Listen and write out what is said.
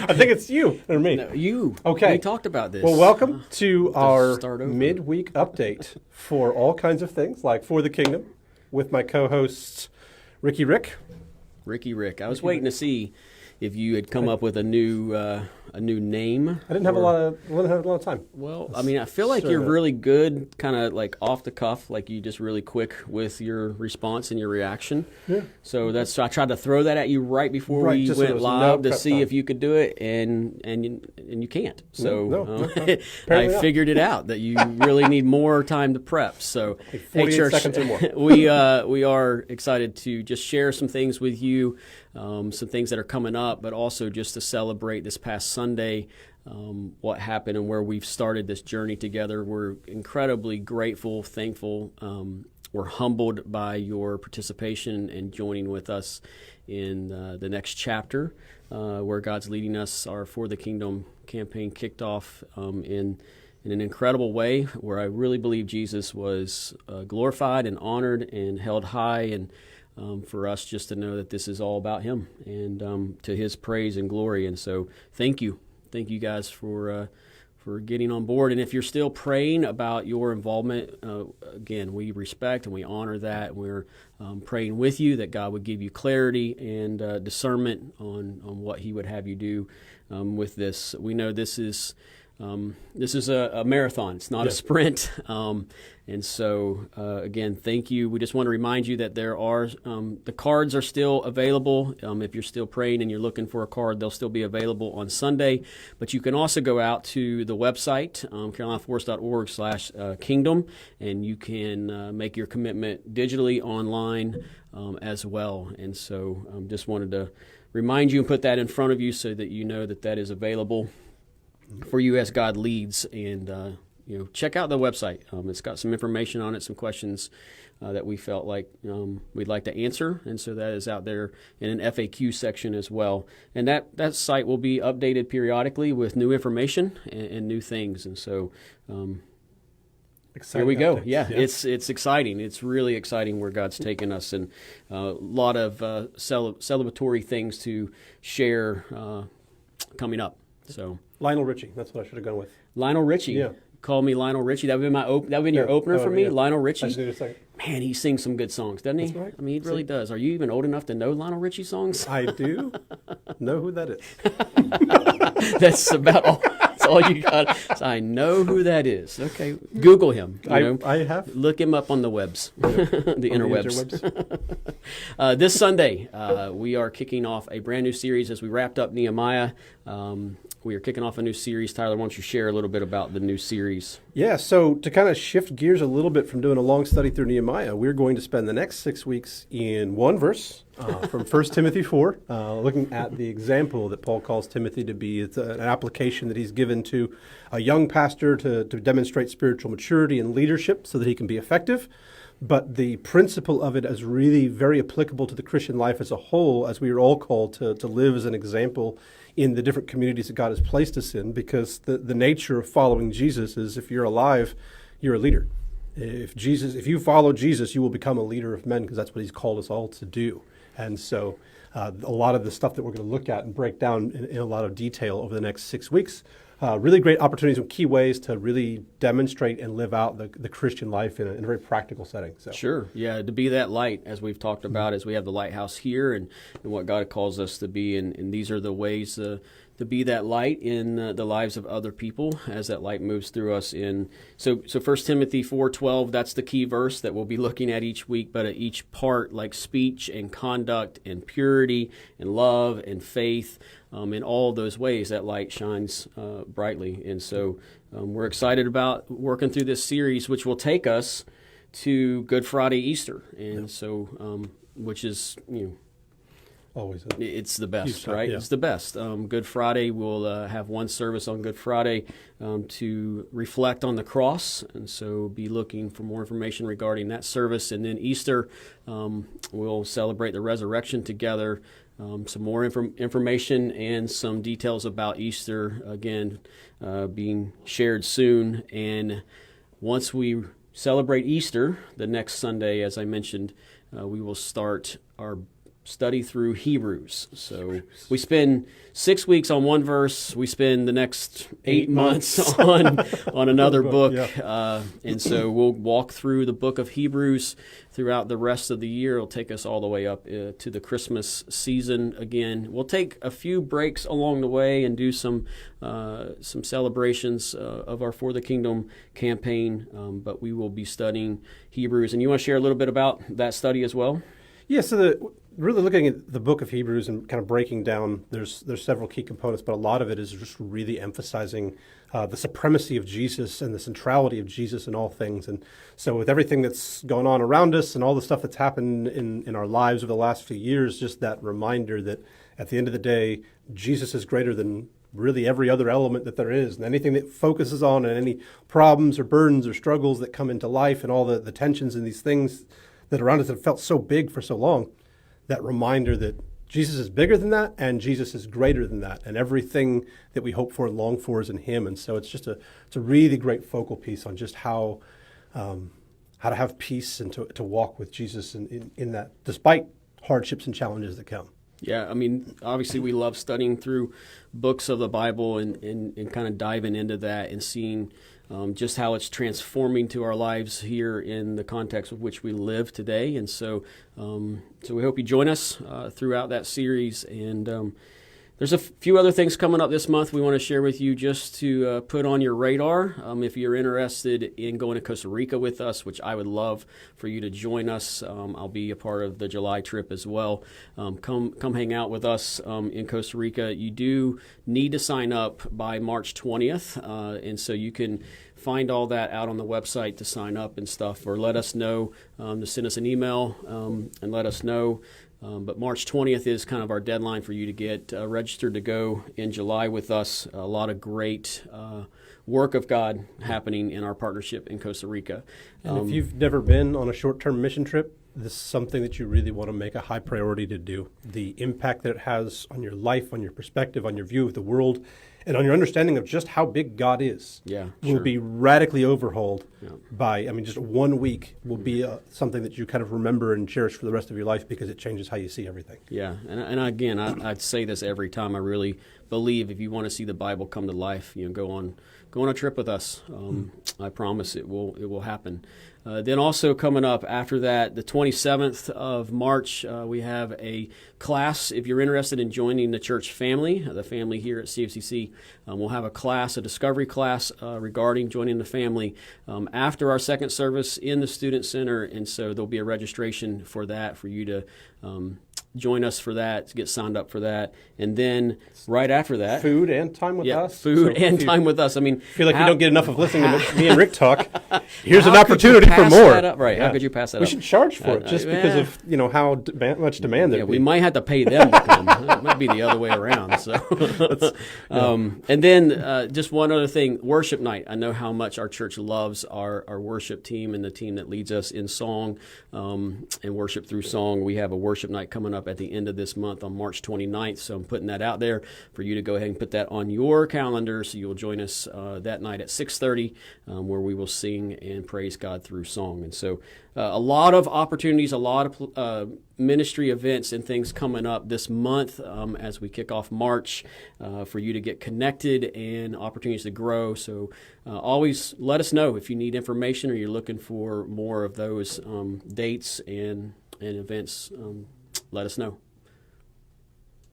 I think it's you or me. No, you. Okay. We talked about this. Well, welcome to our start over. midweek update for all kinds of things, like For the Kingdom, with my co-hosts Ricky Rick. Ricky Rick. I was waiting to see if you had come up with a new name. I didn't have a lot of time. Well, I mean, I feel like you're really good, kind of like off the cuff, like you just really quick with your response and your reaction. Yeah. So I tried to throw that at you right before Right, we just so there went was no live to prep see time. if you could do it, and you can't. So No, I apparently not. figured it out that you really need more time to prep. So Like 48 seconds or more. we are excited to just share some things with you, some things that are coming up, but also just to celebrate this past Sunday, what happened and where we've started this journey together. We're incredibly grateful, thankful. We're humbled by your participation and joining with us in the next chapter where God's leading us. Our For the Kingdom campaign kicked off in an incredible way, where I really believe Jesus was glorified and honored and held high, and for us just to know that this is all about Him and to His praise and glory. And so thank you guys for getting on board. And if you're still praying about your involvement, again, we respect and we honor that. We're praying with you that God would give you clarity and discernment on what He would have you do with this. We know this is a marathon. It's not a sprint. And so, again, thank you. We just want to remind you that there are the cards are still available. If you're still praying and you're looking for a card, they'll still be available on Sunday. But you can also go out to the website, carolinaforest.org/kingdom, and you can make your commitment digitally online as well. And so just wanted to remind you and put that in front of you so that you know that is available for you as God leads. And check out the website. It's got some information on it, some questions that we felt like we'd like to answer, and so that is out there in an FAQ section as well. And that site will be updated periodically with new information and new things. And so Exciting here we go. updates. Yeah, it's exciting. It's really exciting where God's taken us, and a lot of celebratory things to share coming up. So Lionel Richie, that's what I should have gone with. Lionel Richie. Yeah. Call me Lionel Richie. That would be your opener for me, yeah. Lionel I Richie. just need a second. Man, he sings some good songs, doesn't he? That's right. I mean, he really does. Are you even old enough to know Lionel Richie songs? I do know who that is. That's about all. That's all you got. So I know who that is. Okay, Google him. I have. Look him up on the webs, the interwebs. interwebs. This Sunday, we are kicking off a brand new series as we wrapped up Nehemiah. We are kicking off a new series. Tyler, why don't you share a little bit about the new series? Yeah, so to kind of shift gears a little bit from doing a long study through Nehemiah, we're going to spend the next 6 weeks in one verse from 1 Timothy 4, looking at the example that Paul calls Timothy to be. It's an application that he's given to a young pastor to demonstrate spiritual maturity and leadership so that he can be effective. But the principle of it is really very applicable to the Christian life as a whole, as we are all called to live as an example in the different communities that God has placed us in, because the nature of following Jesus is, if you're alive, you're a leader. If you follow Jesus, you will become a leader of men, because that's what He's called us all to do. And so a lot of the stuff that we're going to look at and break down in a lot of detail over the next 6 weeks, really great opportunities and key ways to really demonstrate and live out the Christian life in a very practical setting. So. Sure. Yeah, to be that light, as we've talked about, as we have the lighthouse here and what God calls us to be. And these are the ways to be that light in the lives of other people as that light moves through us. So 1 Timothy 4:12, that's the key verse that we'll be looking at each week. But at each part, like speech and conduct and purity and love and faith, in all those ways, that light shines brightly. And so we're excited about working through this series, which will take us to Good Friday, Easter. And so, which is, Always. It's the best, time, right? yeah. It's the best. Good Friday, we'll have one service on Good Friday to reflect on the cross, and so be looking for more information regarding that service. And then Easter, we'll celebrate the resurrection together. Some more information and some details about Easter, again, being shared soon. And once we celebrate Easter, the next Sunday, as I mentioned, we will start our study through Hebrews. So we spend 6 weeks on one verse. We spend the next 8 months on another book. Yeah. And so we'll walk through the book of Hebrews throughout the rest of the year. It'll take us all the way up to the Christmas season again. We'll take a few breaks along the way and do some celebrations of our For the Kingdom campaign, but we will be studying Hebrews. And you want to share a little bit about that study as well? Yeah, so really looking at the book of Hebrews and kind of breaking down, there's several key components, but a lot of it is just really emphasizing the supremacy of Jesus and the centrality of Jesus in all things. And so with everything that's gone on around us and all the stuff that's happened in our lives over the last few years, just that reminder that at the end of the day, Jesus is greater than really every other element that there is, and anything that focuses on and any problems or burdens or struggles that come into life and all the tensions and these things that around us have felt so big for so long, that reminder that Jesus is bigger than that and Jesus is greater than that, and everything that we hope for and long for is in him. And so it's a really great focal piece on just how to have peace and to walk with Jesus in that, despite hardships and challenges that come. Yeah, I mean, obviously we love studying through books of the Bible and kind of diving into that and seeing just how it's transforming to our lives here in the context with which we live today. And so we hope you join us throughout that series. And there's a few other things coming up this month we want to share with you just to put on your radar. If you're interested in going to Costa Rica with us, which I would love for you to join us, I'll be a part of the July trip as well. Come hang out with us in Costa Rica. You do need to sign up by March 20th, and so you can find all that out on the website to sign up and stuff, or let us know, to send us an email and let us know. But March 20th is kind of our deadline for you to get registered to go in July with us. A lot of great work of God happening in our partnership in Costa Rica. And if you've never been on a short-term mission trip, this is something that you really want to make a high priority to do. The impact that it has on your life, on your perspective, on your view of the world, and on your understanding of just how big God is, will be radically overhauled by, just 1 week will be something that you kind of remember and cherish for the rest of your life, because it changes how you see everything. Yeah, and again, I'd say this every time. I really believe if you want to see the Bible come to life, go on a trip with us. I promise it will happen. Then also coming up after that, the 27th of March, we have a class. If you're interested in joining the church family, the family here at CFCC, we'll have a class, a discovery class regarding joining the family after our second service in the Student Center. And so there'll be a registration for that, for you to join us for that, to get signed up for that. And then right after that, food and time with us. Food and time with us. Feel like you don't get enough of listening to me and Rick talk. Here's an opportunity for more. Right. Yeah. How could you pass that we up? We should charge for it just because of how much demand there is. We might have to pay them to come. It might be the other way around. So, and then just one other thing, worship night. I know how much our church loves our worship team and the team that leads us in song and worship through song. We have a worship night coming up at the end of this month on March 29th. So I'm putting that out there for you to go ahead and put that on your calendar, so you'll join us that night at 6:30, where we will sing and praise God through song. And so a lot of opportunities, a lot of ministry events and things coming up this month as we kick off March for you to get connected and opportunities to grow. So always let us know if you need information or you're looking for more of those dates and events. Let us know.